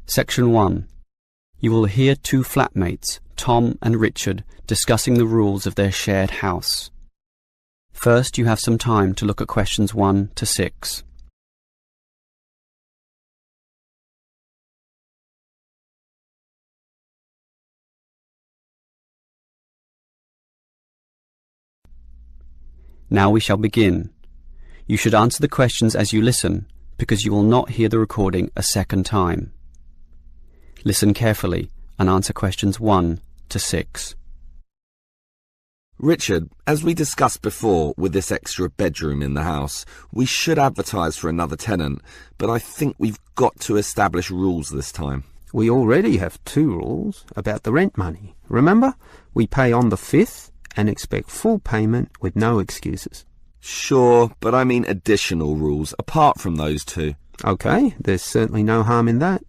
Section 1. You will hear two flatmates, Tom and Richard, discussing the rules of their shared house. First, you have some time to look at questions 1 to 6. Now we shall begin. You should answer the questions as you listen, because you will not hear the recording a second time. Listen carefully and answer questions 1 to 6. Richard, as we discussed before with this extra bedroom in the house, we should advertise for another tenant, but I think we've got to establish rules this time. We already have 2 rules about the rent money. Remember? We pay on the 5th and expect full payment with no excuses. Sure, but I mean additional rules apart from those 2. OK, there's certainly no harm in that.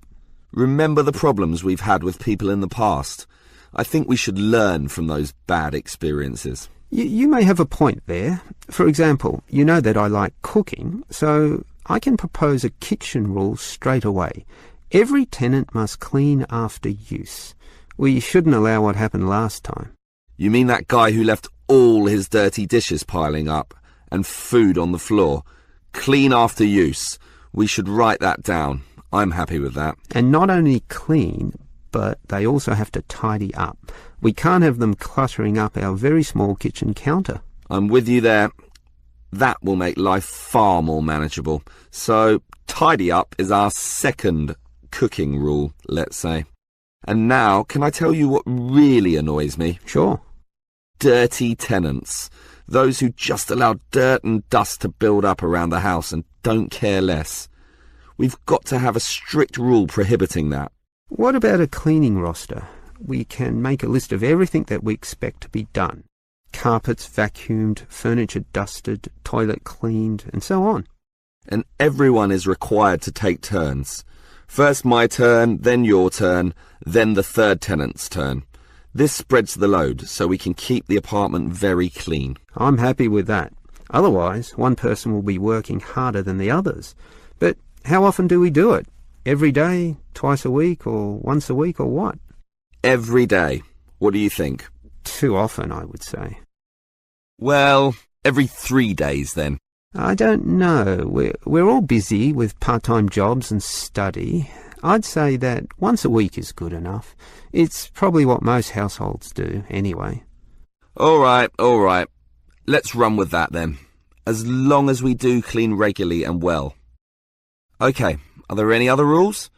Remember the problems we've had with people in the past. I think we should learn from those bad experiences. You may have a point there. For example, you know that I like cooking, so I can propose a kitchen rule straight away. Every tenant must clean after use. We shouldn't allow what happened last time. You mean that guy who left all his dirty dishes piling up and food on the floor? Clean after use. We should write that down. I'm happy with that. And not only clean, but they also have to tidy up. We can't have them cluttering up our very small kitchen counter. I'm with you there. That will make life far more manageable. So, tidy up is our second cooking rule, let's say. And now, can I tell you what really annoys me? Sure. Dirty tenants. Those who just allow dirt and dust to build up around the house and don't care less. We've got to have a strict rule prohibiting that. What about a cleaning roster? We can make a list of everything that we expect to be done. Carpets vacuumed, furniture dusted, toilet cleaned, and so on. And everyone is required to take turns. First my turn, then your turn, then the third tenant's turn. This spreads the load, so we can keep the apartment very clean. I'm happy with that. Otherwise, one person will be working harder than the others. But how often do we do it? Every day, twice a week, or once a week, or what? Every day. What do you think? Too often, I would say. Well, every 3 days then. I don't know. We're all busy with part-time jobs and study. I'd say that once a week is good enough. It's probably what most households do, anyway. All right. Let's run with that then. As long as we do clean regularly and well. OK, are there any other rules?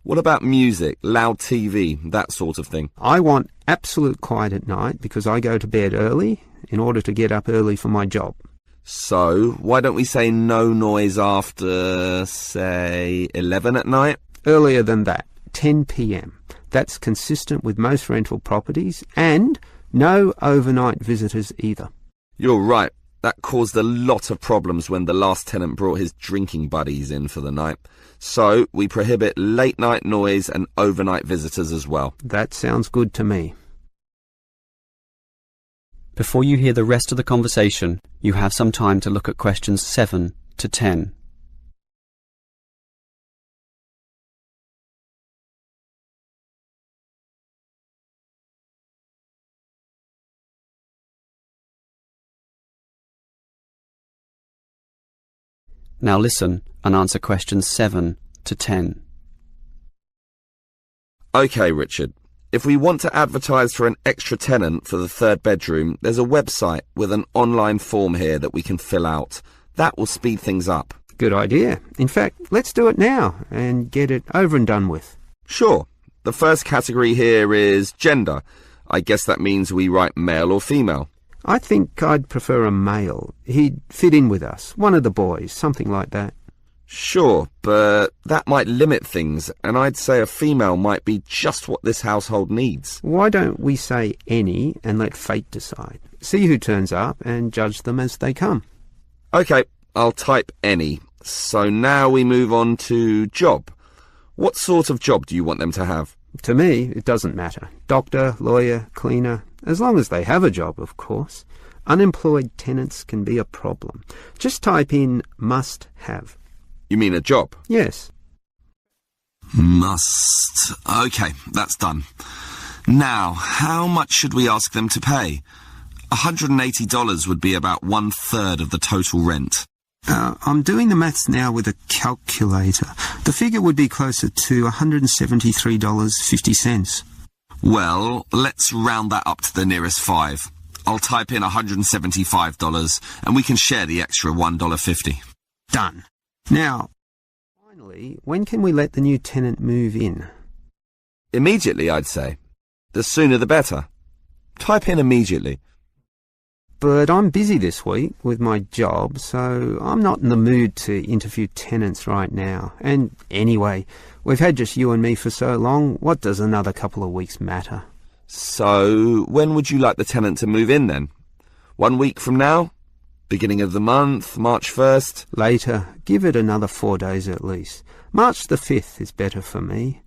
What about music, loud TV, that sort of thing? I want absolute quiet at night because I go to bed early in order to get up early for my job. So, why don't we say no noise after, say, 11 at night? Earlier than that, 10 p.m. That's consistent with most rental properties, and no overnight visitors either. You're right. That caused a lot of problems when the last tenant brought his drinking buddies in for the night. So, we prohibit late night noise and overnight visitors as well. That sounds good to me. Before you hear the rest of the conversation, you have some time to look at questions 7 to 10. Now listen and answer questions 7 to 10. OK, Richard. If we want to advertise for an extra tenant for the third bedroom, there's a website with an online form here that we can fill out. That will speed things up. Good idea. In fact, let's do it now and get it over and done with. Sure. The first category here is gender. I guess that means we write male or female. I think I'd prefer a male. He'd fit in with us. One of the boys, something like that. Sure, but that might limit things, and I'd say a female might be just what this household needs. Why don't we say any and let fate decide? See who turns up and judge them as they come. OK, I'll type any. So now we move on to job. What sort of job do you want them to have? To me, it doesn't matter. Doctor, lawyer, cleaner, as long as they have a job, of course. Unemployed tenants can be a problem. Just type in must have. You mean a job? Yes. Must. Okay, that's done. Now, how much should we ask them to pay? $180 would be about 1/3 of the total rent. I'm doing the maths now with a calculator. The figure would be closer to $173.50. Well, let's round that up to the nearest 5. I'll type in $175 and we can share the extra $1.50. Done. Now, finally, when can we let the new tenant move in? Immediately, I'd say. The sooner the better. Type in immediately. But I'm busy this week with my job, so I'm not in the mood to interview tenants right now. And anyway, we've had just you and me for so long, what does another couple of weeks matter? So, when would you like the tenant to move in then? 1 week from now? Beginning of the month, March 1st? Later. Give it another 4 days at least. March the 5th is better for me.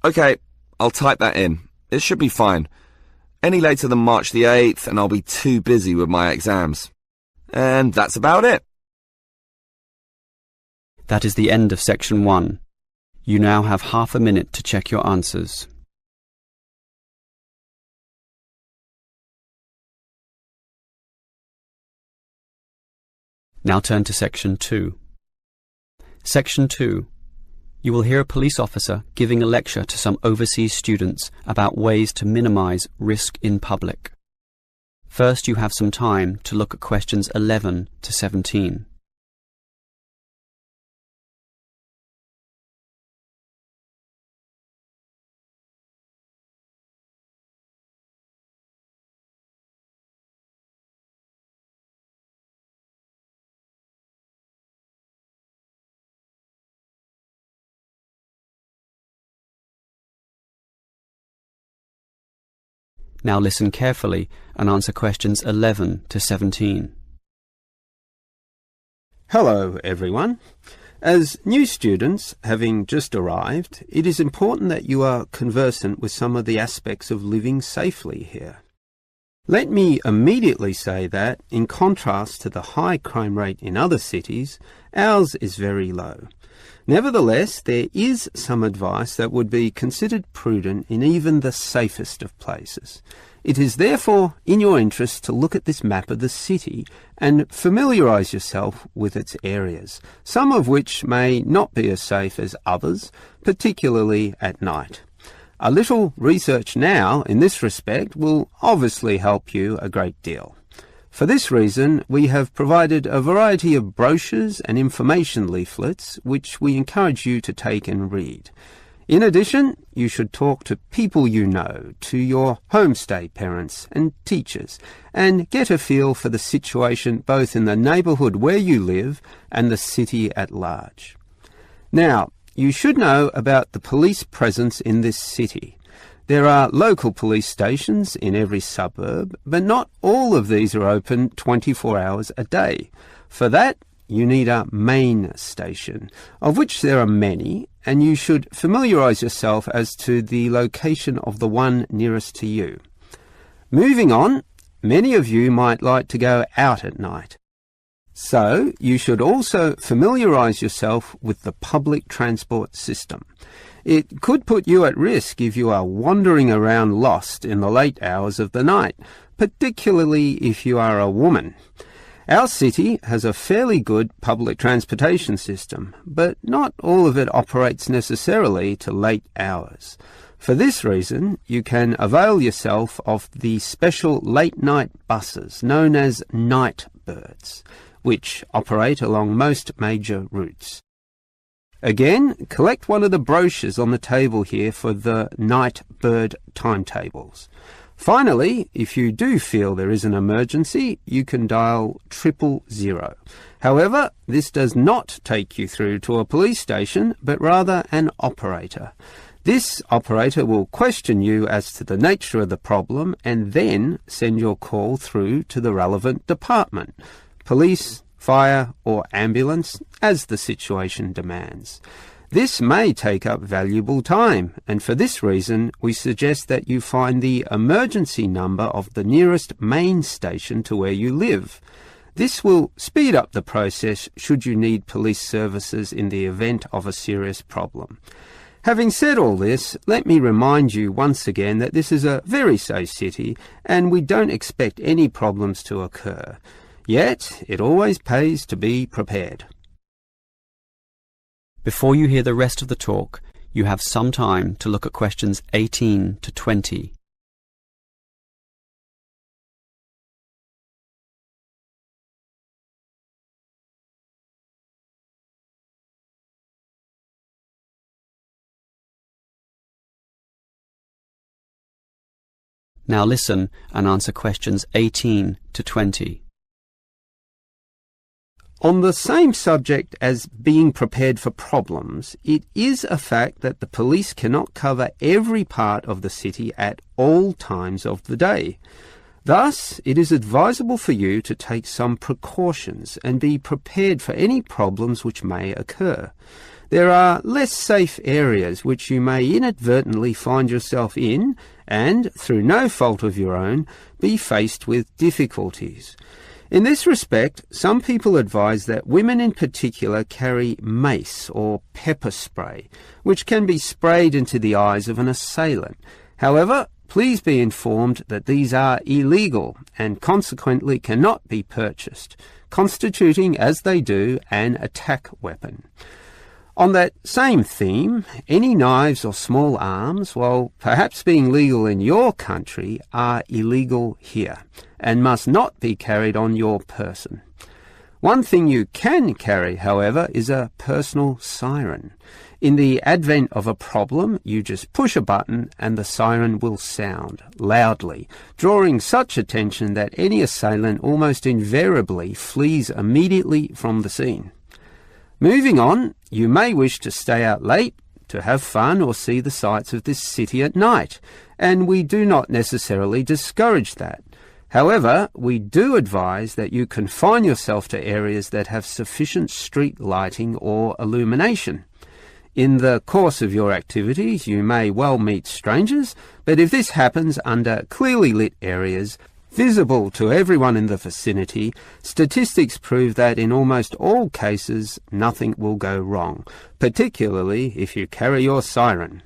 Okay, I'll type that in. It should be fine. Any later than March the 8th and I'll be too busy with my exams. And that's about it. That is the end of section 1. You now have half a minute to check your answers. Now turn to section 2. Section 2. You will hear a police officer giving a lecture to some overseas students about ways to minimize risk in public. First, you have some time to look at questions 11 to 17. Now listen carefully and answer questions 11 to 17. Hello, everyone. As new students, having just arrived, it is important that you are conversant with some of the aspects of living safely here. Let me immediately say that, in contrast to the high crime rate in other cities, ours is very low. Nevertheless, there is some advice that would be considered prudent in even the safest of places. It is therefore in your interest to look at this map of the city and familiarise yourself with its areas, some of which may not be as safe as others, particularly at night. A little research now in this respect will obviously help you a great deal. For this reason, we have provided a variety of brochures and information leaflets which we encourage you to take and read. In addition, you should talk to people you know, to your homestay parents and teachers, and get a feel for the situation both in the neighbourhood where you live and the city at large. Now, you should know about the police presence in this city. There are local police stations in every suburb, but not all of these are open 24 hours a day. For that, you need a main station, of which there are many, and you should familiarise yourself as to the location of the one nearest to you. Moving on, many of you might like to go out at night. So, you should also familiarise yourself with the public transport system. It could put you at risk if you are wandering around lost in the late hours of the night, particularly if you are a woman. Our city has a fairly good public transportation system, but not all of it operates necessarily to late hours. For this reason, you can avail yourself of the special late-night buses known as night birds, which operate along most major routes. Again, collect one of the brochures on the table here for the night bird timetables. Finally, if you do feel there is an emergency, you can dial 000. However, this does not take you through to a police station, but rather an operator. This operator will question you as to the nature of the problem and then send your call through to the relevant department, police, fire or ambulance, as the situation demands. This may take up valuable time, and for this reason we suggest that you find the emergency number of the nearest main station to where you live. This will speed up the process should you need police services in the event of a serious problem. Having said all this, let me remind you once again that this is a very safe city and we don't expect any problems to occur. Yet, it always pays to be prepared. Before you hear the rest of the talk, you have some time to look at questions 18 to 20. Now listen and answer questions 18 to 20. On the same subject as being prepared for problems, it is a fact that the police cannot cover every part of the city at all times of the day. Thus, it is advisable for you to take some precautions and be prepared for any problems which may occur. There are less safe areas which you may inadvertently find yourself in and, through no fault of your own, be faced with difficulties. In this respect, some people advise that women in particular carry mace or pepper spray, which can be sprayed into the eyes of an assailant. However, please be informed that these are illegal and consequently cannot be purchased, constituting, as they do, an attack weapon. On that same theme, any knives or small arms, while perhaps being legal in your country, are illegal here and must not be carried on your person. One thing you can carry, however, is a personal siren. In the advent of a problem, you just push a button and the siren will sound loudly, drawing such attention that any assailant almost invariably flees immediately from the scene. Moving on, you may wish to stay out late, to have fun or see the sights of this city at night, and we do not necessarily discourage that. However, we do advise that you confine yourself to areas that have sufficient street lighting or illumination. In the course of your activities, you may well meet strangers, but if this happens under clearly lit areas, visible to everyone in the vicinity, statistics prove that in almost all cases nothing will go wrong, particularly if you carry your siren.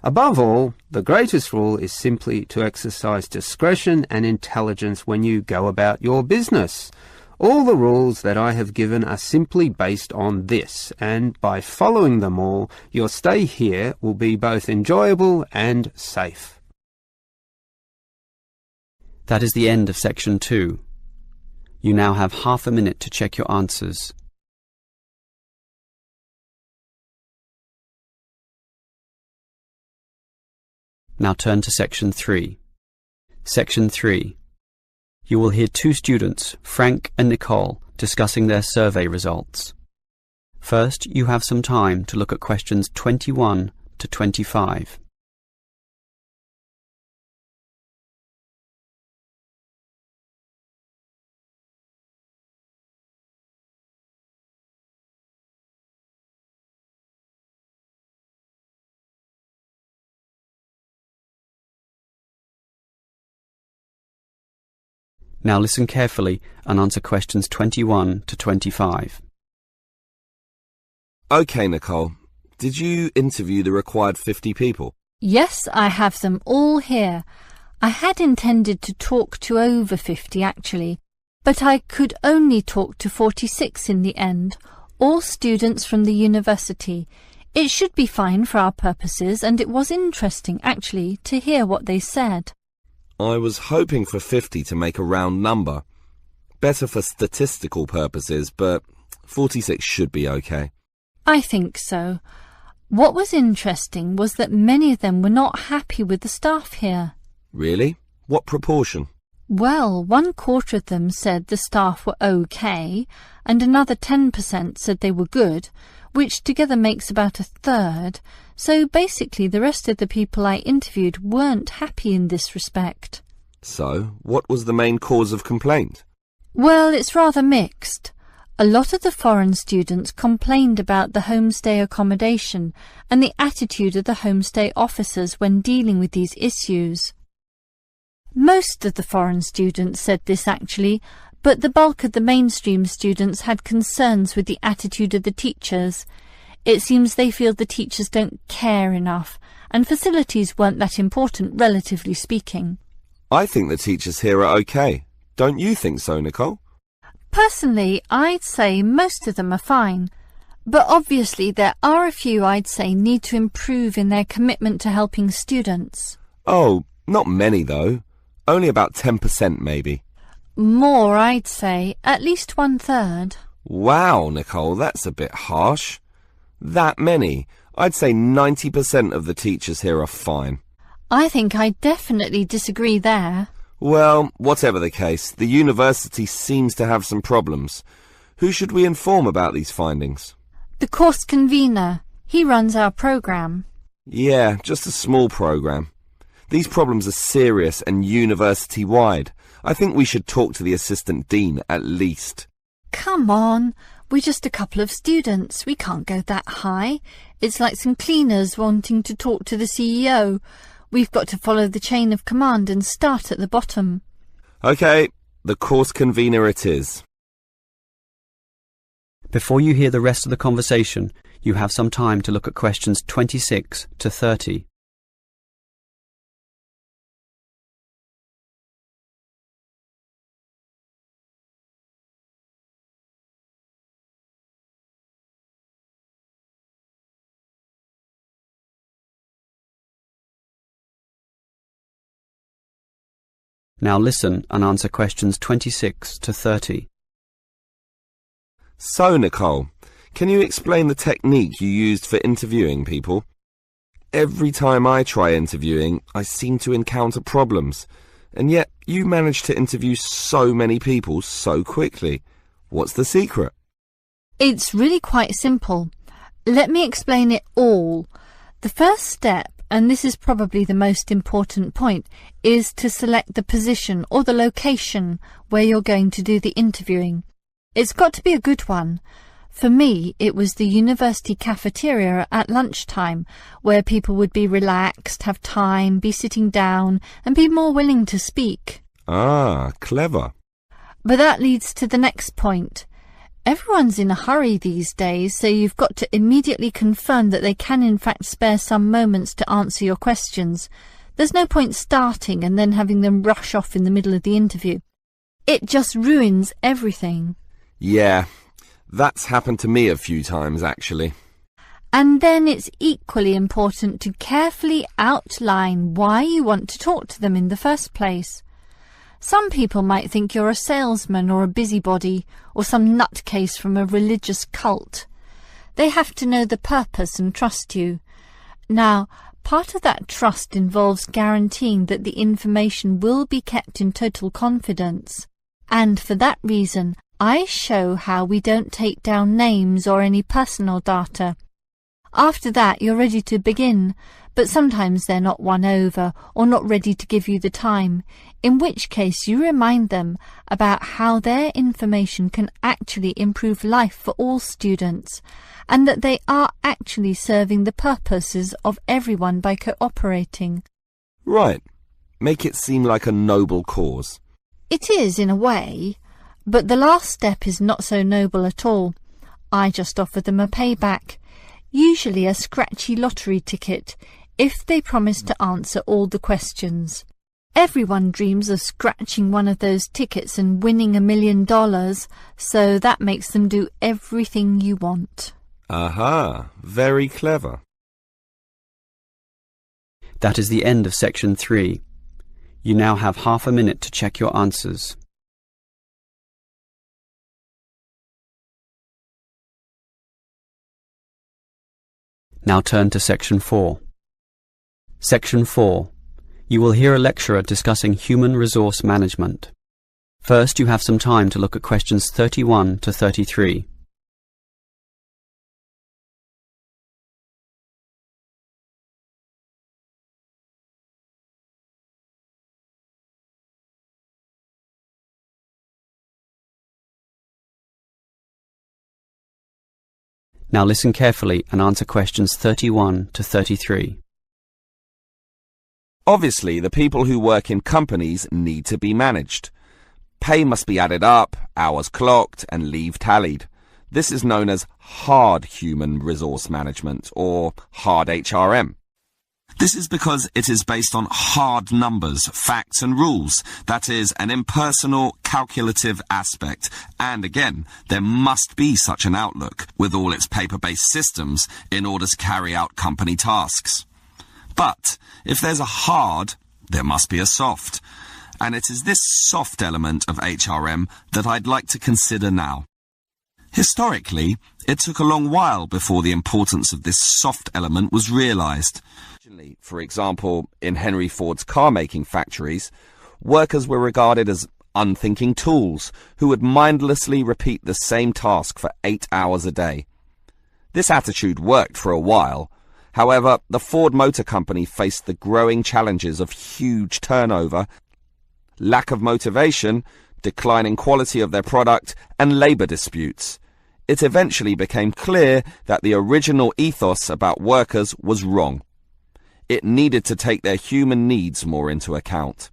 Above all, the greatest rule is simply to exercise discretion and intelligence when you go about your business. All the rules that I have given are simply based on this, and by following them all, your stay here will be both enjoyable and safe. That is the end of section 2. You now have half a minute to check your answers. Now turn to section 3. Section 3. You will hear two students, Frank and Nicole, discussing their survey results. First, you have some time to look at questions 21 to 25. Now listen carefully and answer questions 21 to 25. OK, Nicole. Did you interview the required 50 people? Yes, I have them all here. I had intended to talk to over 50 actually, but I could only talk to 46 in the end, all students from the university. It should be fine for our purposes, and it was interesting actually to hear what they said. I was hoping for 50 to make a round number. Better for statistical purposes, but 46 should be okay. I think so. What was interesting was that many of them were not happy with the staff here. Really? What proportion? Well, 1/4 of them said the staff were okay, and another 10% said they were good, which together makes about 1/3. So basically the rest of the people I interviewed weren't happy in this respect. So, what was the main cause of complaint? Well, it's rather mixed. A lot of the foreign students complained about the homestay accommodation and the attitude of the homestay officers when dealing with these issues. Most of the foreign students said this actually, but the bulk of the mainstream students had concerns with the attitude of the teachers. It seems they feel the teachers don't care enough, and facilities weren't that important, relatively speaking. I think the teachers here are okay. Don't you think so, Nicole? Personally, I'd say most of them are fine. But obviously there are a few I'd say need to improve in their commitment to helping students. Oh, not many though. Only about 10% maybe. More, I'd say. At least 1/3. Wow, Nicole, that's a bit harsh. That many? I'd say 90% of the teachers here are fine. I think I definitely disagree there. Well, whatever the case, the university seems to have some problems. Who should we inform about these findings? The course convener. He runs our programme. Yeah, just a small programme. These problems are serious and university-wide. I think we should talk to the assistant dean at least. Come on, we're just a couple of students. We can't go that high. It's like some cleaners wanting to talk to the CEO. We've got to follow the chain of command and start at the bottom. OK, the course convener it is. Before you hear the rest of the conversation, you have some time to look at questions 26 to 30. Now listen and answer questions 26 to 30. So, Nicole, can you explain the technique you used for interviewing people? Every time I try interviewing, I seem to encounter problems, and yet you manage to interview so many people so quickly. What's the secret? It's really quite simple. Let me explain it all. The first step, and this is probably the most important point, is to select the position or the location where you're going to do the interviewing. It's got to be a good one. For me, it was the university cafeteria at lunchtime, where people would be relaxed, have time, be sitting down, and be more willing to speak. Ah, clever. But that leads to the next point. Everyone's in a hurry these days, so you've got to immediately confirm that they can in fact spare some moments to answer your questions. There's no point starting and then having them rush off in the middle of the interview. It just ruins everything. Yeah, that's happened to me a few times, actually. And then it's equally important to carefully outline why you want to talk to them in the first place. Some people might think you're a salesman or a busybody or some nutcase from a religious cult. They have to know the purpose and trust you. Now, part of that trust involves guaranteeing that the information will be kept in total confidence. And for that reason, I show how we don't take down names or any personal data. After that, you're ready to begin, but sometimes they're not won over or not ready to give you the time, in which case you remind them about how their information can actually improve life for all students, and that they are actually serving the purposes of everyone by cooperating. Right. Make it seem like a noble cause. It is, in a way, but the last step is not so noble at all. I just offer them a payback, usually a scratchy lottery ticket, if they promise to answer all the questions. Everyone dreams of scratching one of those tickets and winning $1 million, so that makes them do everything you want. Aha, very clever. That is the end of section 3. You now have half a minute to check your answers. Now turn to section 4. Section 4. You will hear a lecturer discussing human resource management. First, you have some time to look at questions 31 to 33. Now listen carefully and answer questions 31 to 33. Obviously, the people who work in companies need to be managed. Pay must be added up, hours clocked, and leave tallied. This is known as hard human resource management, or hard HRM. This is because it is based on hard numbers, facts and rules. That is, an impersonal, calculative aspect. And again, there must be such an outlook with all its paper-based systems in order to carry out company tasks. But if there's a hard, there must be a soft. And it is this soft element of HRM that I'd like to consider now. Historically, it took a long while before the importance of this soft element was realised. For example, in Henry Ford's car-making factories, workers were regarded as unthinking tools who would mindlessly repeat the same task for 8 hours a day. This attitude worked for a while. However, the Ford Motor Company faced the growing challenges of huge turnover, lack of motivation, declining quality of their product, and labour disputes. It eventually became clear that the original ethos about workers was wrong. It needed to take their human needs more into account.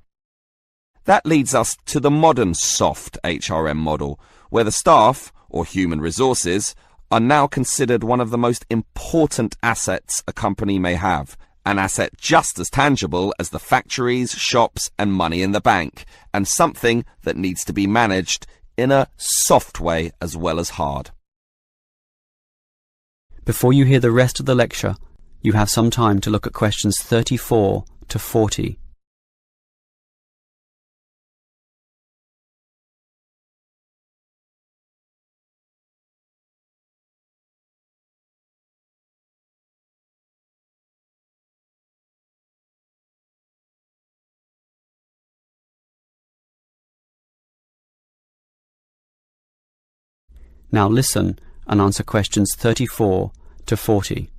That leads us to the modern soft HRM model, where the staff, or human resources, are now considered one of the most important assets a company may have, an asset just as tangible as the factories, shops and money in the bank, and something that needs to be managed in a soft way as well as hard. Before you hear the rest of the lecture, you have some time to look at questions 34 to 40. Now listen and answer questions 34 to 40.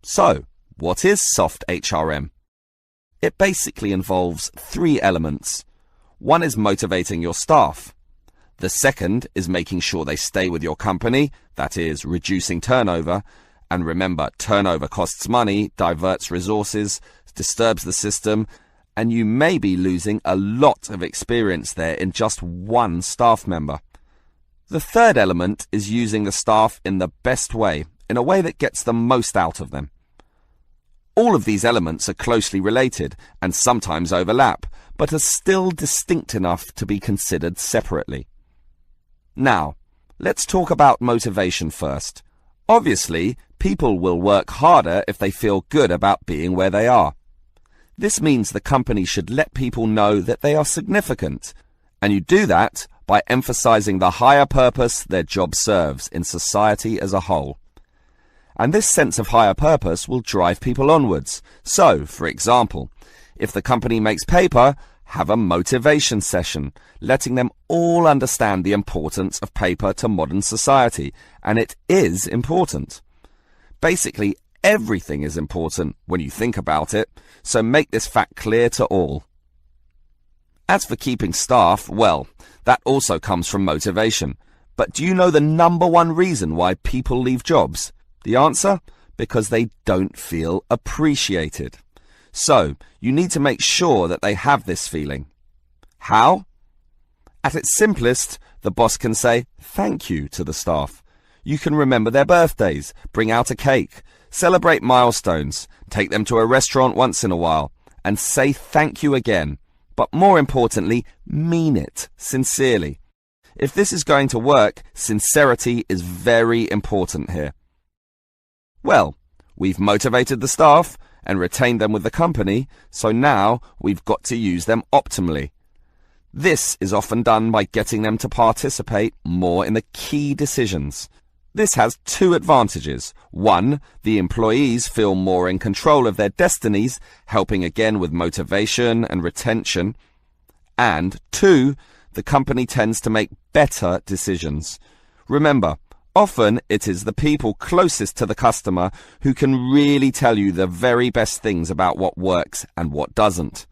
So, what is soft HRM? It basically involves 3 elements. One is motivating your staff. The second is making sure they stay with your company, that is, reducing turnover. And remember, turnover costs money, diverts resources, disturbs the system, and you may be losing a lot of experience there in just one staff member. The third element is using the staff in the best way, in a way that gets the most out of them. All of these elements are closely related and sometimes overlap, but are still distinct enough to be considered separately. Now, let's talk about motivation first. Obviously, people will work harder if they feel good about being where they are. This means the company should let people know that they are significant, and you do that by emphasizing the higher purpose their job serves in society as a whole. And this sense of higher purpose will drive people onwards. So, for example, if the company makes paper, have a motivation session, letting them all understand the importance of paper to modern society, and it is important. Basically, everything is important when you think about it, so make this fact clear to all. As for keeping staff, well, that also comes from motivation. But do you know the number one reason why people leave jobs? The answer? Because they don't feel appreciated. So, you need to make sure that they have this feeling. How? At its simplest, the boss can say thank you to the staff. You can remember their birthdays, bring out a cake, celebrate milestones, take them to a restaurant once in a while, and say thank you again. But more importantly, mean it sincerely. If this is going to work, sincerity is very important here. Well, we've motivated the staff and retained them with the company, so now we've got to use them optimally. This is often done by getting them to participate more in the key decisions. This has 2 advantages. 1, the employees feel more in control of their destinies, helping again with motivation and retention. And 2, the company tends to make better decisions. Remember, often it is the people closest to the customer who can really tell you the very best things about what works and what doesn't.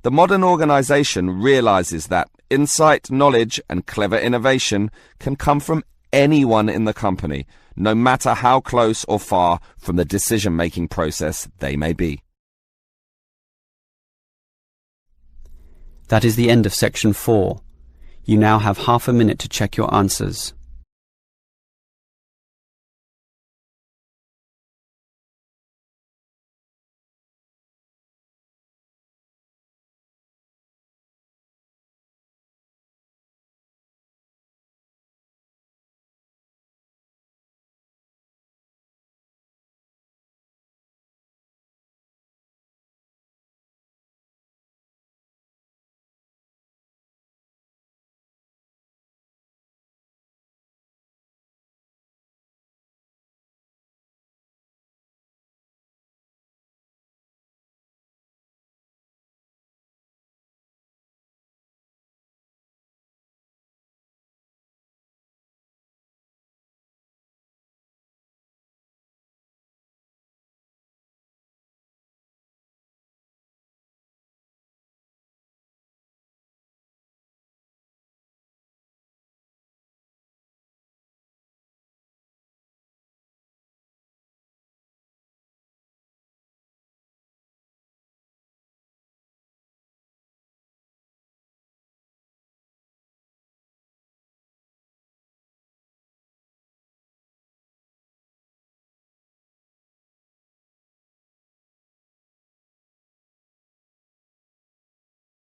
The modern organization realizes that insight, knowledge, and clever innovation can come from anyone in the company, no matter how close or far from the decision-making process they may be. That is the end of section 4. You now have half a minute to check your answers.